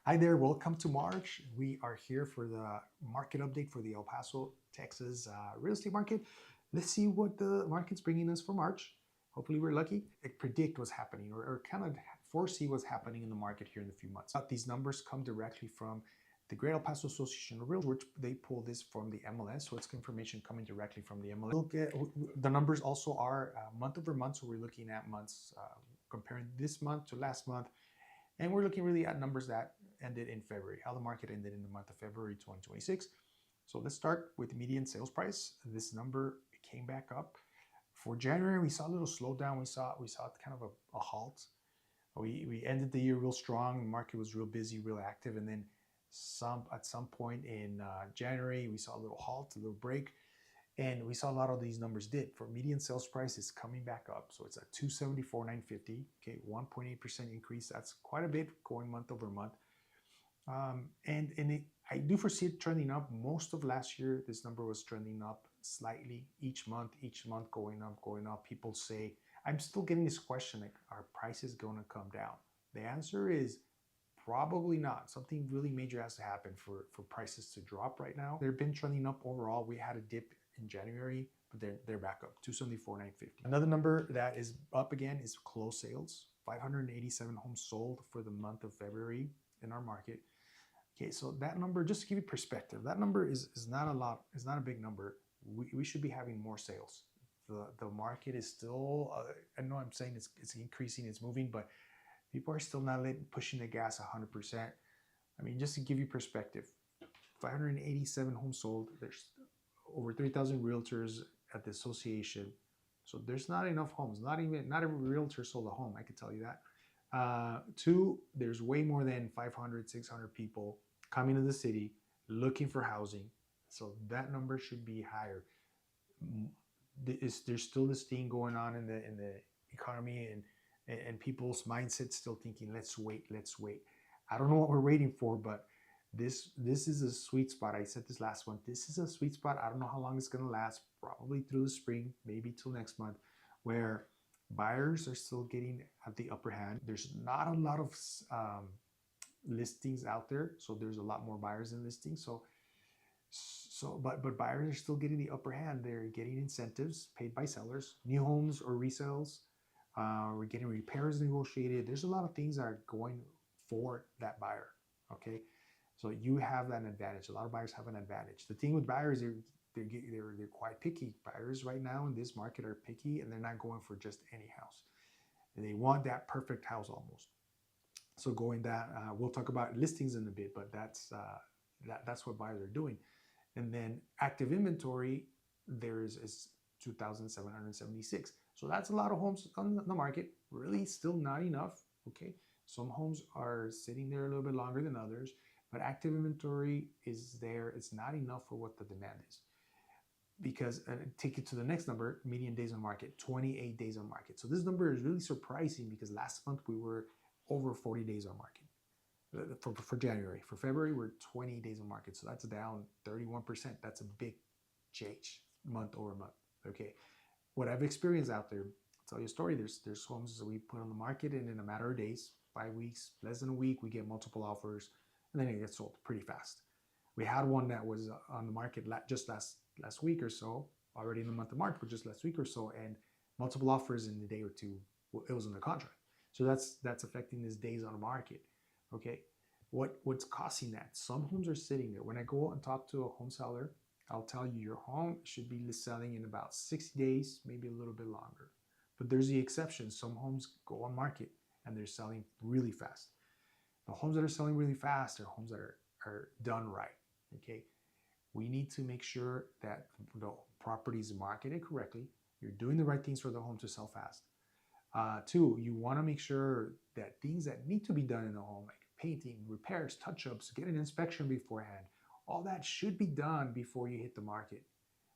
Hi there, welcome to March. We are here for the market update for the El Paso, Texas real estate market. Let's see what the market's bringing us for March. Hopefully, we're lucky. Predict what's happening or kind of foresee what's happening in the market here in a few months. These numbers come directly from the Great El Paso Association of Realtors, which they pull this from the MLS, so it's information coming directly from the MLS. The numbers also are month over month, so we're looking at months, comparing this month to last month. And we're looking really at numbers that ended in February, how the market ended in the month of February 2026. So let's start with the median sales price. This number came back up. For January, we saw a little slowdown. We saw kind of a halt. We ended the year real strong. The market was real busy, real active. And then at some point in January, we saw a little halt, a little break. And we saw a lot of these numbers dip. For median sales price, it's coming back up. So it's at 274,950. Okay, 1.8% increase. That's quite a bit going month over month. I do foresee it trending up. Most of last year, this number was trending up slightly each month going up. People say, I'm still getting this question, like, are prices going to come down? The answer is probably not. Something really major has to happen for prices to drop right now. They've been trending up overall. We had a dip in January, but they're back up, 274,950. Another number that is up again is closed sales. 587 homes sold for the month of February in our market. Okay, so that number, just to give you perspective, that number is not a lot, it's not a big number. We should be having more sales. The market is still, I know I'm saying it's increasing, it's moving, but people are still not pushing the gas 100%. I mean, just to give you perspective, 587 homes sold, there's over 3,000 realtors at the association. So there's not enough homes. Not every realtor sold a home, I can tell you that. Two, there's way more than 500, 600 people coming to the city looking for housing. So that number should be higher. There's still this thing going on in the economy and people's mindset still thinking, let's wait. I don't know what we're waiting for, but this is a sweet spot. I said this last one. This is a sweet spot. I don't know how long it's going to last, probably through the spring, maybe till next month, where buyers are still getting at the upper hand. There's not a lot of listings out there, so there's a lot more buyers than listings. But buyers are still getting the upper hand. They're getting incentives paid by sellers, new homes or resales. We're getting repairs negotiated. There's a lot of things that are going for that buyer. Okay, so you have that advantage. A lot of buyers have an advantage. The thing with buyers, they're quite picky. Buyers right now in this market are picky, and they're not going for just any house. And they want that perfect house almost. So we'll talk about listings in a bit, but that's what buyers are doing. And then active inventory, is 2,776. So that's a lot of homes on the market. Really, still not enough. Okay, some homes are sitting there a little bit longer than others, but active inventory is there. It's not enough for what the demand is. Because take it to the next number, median days on market, 28 days on market. So this number is really surprising because last month we were over 40 days on market for January. For February, we're 20 days on market. So that's down 31%. That's a big change month over month. Okay, what I've experienced out there, I'll tell you a story. There's homes that we put on the market, and in a matter of days, 5 weeks, less than a week, we get multiple offers, and then it gets sold pretty fast. We had one that was on the market just last week or so, already in the month of March, but just last week or so, and multiple offers in a day or two. It was in the contract. So that's affecting these days on the market. Okay, what's causing that? Some homes are sitting there. When I go and talk to a home seller, I'll tell you your home should be selling in about 60 days, maybe a little bit longer. But there's the exception. Some homes go on market and they're selling really fast. The homes that are selling really fast are homes that are done right. Okay, we need to make sure that the property is marketed correctly. You're doing the right things for the home to sell fast. Two, you want to make sure that things that need to be done in the home, like painting, repairs, touch-ups, get an inspection beforehand, all that should be done before you hit the market.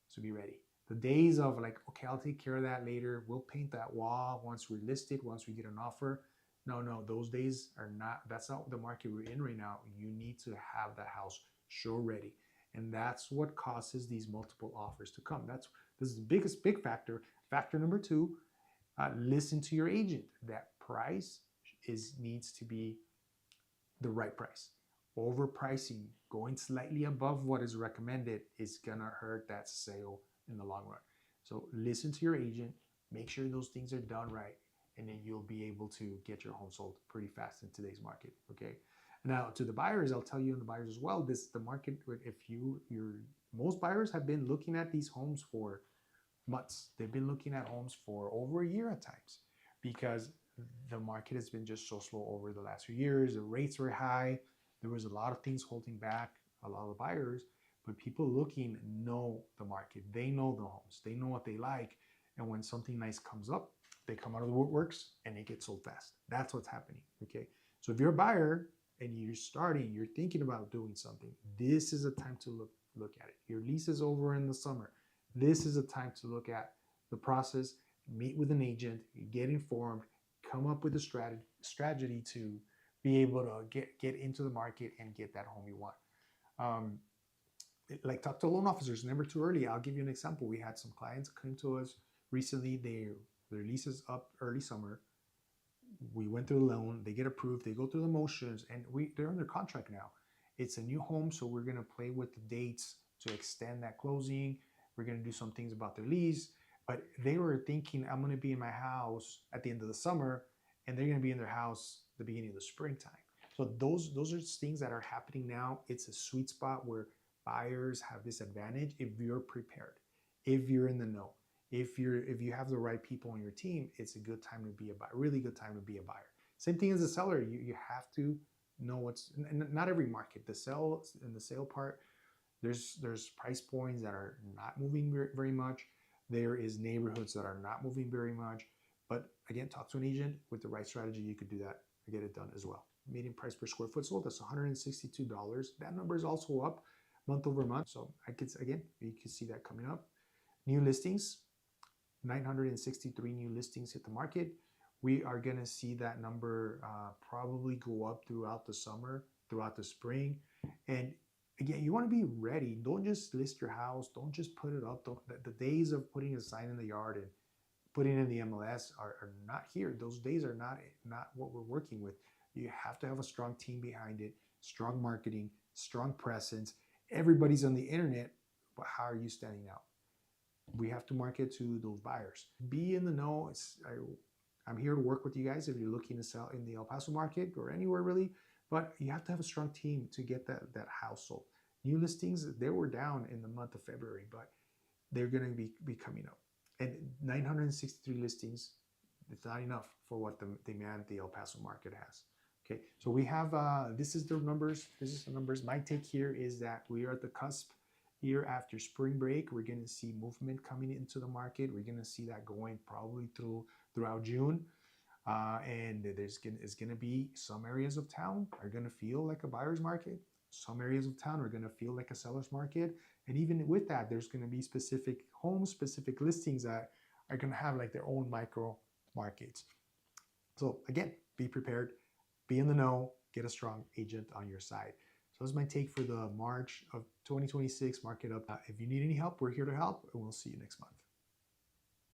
So be ready. The days of like, okay, I'll take care of that later. We'll paint that wall once we list it, once we get an offer. No, those days are not, that's not the market we're in right now. You need to have the house show ready. And that's what causes these multiple offers to come. This is the big factor. Factor number two, listen to your agent. That price needs to be the right price. Overpricing, going slightly above what is recommended is gonna hurt that sale in the long run. So listen to your agent, make sure those things are done right, and then you'll be able to get your home sold pretty fast in today's market. Okay. Now to the buyers, I'll tell you and the buyers as well. The market, if you're most buyers have been looking at these homes for months. They've been looking at homes for over a year at times because the market has been just so slow over the last few years. The rates were high. There was a lot of things holding back a lot of the buyers, but people looking know the market. They know the homes. They know what they like. And when something nice comes up, they come out of the woodworks and they get sold fast. That's what's happening. Okay. So if you're a buyer and you're thinking about doing something, this is a time to look at it. Your lease is over in the summer. This is a time to look at the process, meet with an agent, get informed, come up with a strategy to be able to get into the market and get that home you want. Like talk to loan officers, never too early. I'll give you an example. We had some clients come to us recently. Their lease is up early summer. We went through the loan, they get approved, they go through the motions, and they're under contract now. It's a new home, so we're gonna play with the dates to extend that closing. We're gonna do some things about their lease, but they were thinking, I'm gonna be in my house at the end of the summer, and they're gonna be in their house the beginning of the springtime. So those are things that are happening now. It's a sweet spot where buyers have this advantage if you're prepared, if you're in the know. If you have the right people on your team, it's a good time to be a buyer, really good time to be a buyer. Same thing as a seller. You have to know not every market. The sale part, there's price points that are not moving very much. There is neighborhoods that are not moving very much. But again, talk to an agent with the right strategy. You could do that and get it done as well. Median price per square foot sold, that's $162. That number is also up month over month. So you can see that coming up. New listings, 963 new listings hit the market. We are going to see that number probably go up throughout the summer, throughout the spring. And again, you want to be ready. Don't just list your house. Don't just put it up. The days of putting a sign in the yard and putting in the MLS are not here. Those days are not what we're working with. You have to have a strong team behind it, strong marketing, strong presence. Everybody's on the internet, but how are you standing out? We have to market to those buyers. Be in the know. I'm here to work with you guys if you're looking to sell in the El Paso market or anywhere really, but you have to have a strong team to get that house sold. New listings, they were down in the month of February, but they're going to be coming up. And 963 listings, it's not enough for what the demand the El Paso market has. Okay, so we have, this is the numbers. My take here is that we are at the cusp here after spring break. We're going to see movement coming into the market. We're going to see that going probably throughout June. And it's going to be some areas of town are going to feel like a buyer's market. Some areas of town are going to feel like a seller's market. And even with that, there's going to be specific homes, specific listings that are going to have like their own micro markets. So again, be prepared, be in the know, get a strong agent on your side. So that's my take for the March of 2026 market up. If you need any help, we're here to help, and we'll see you next month.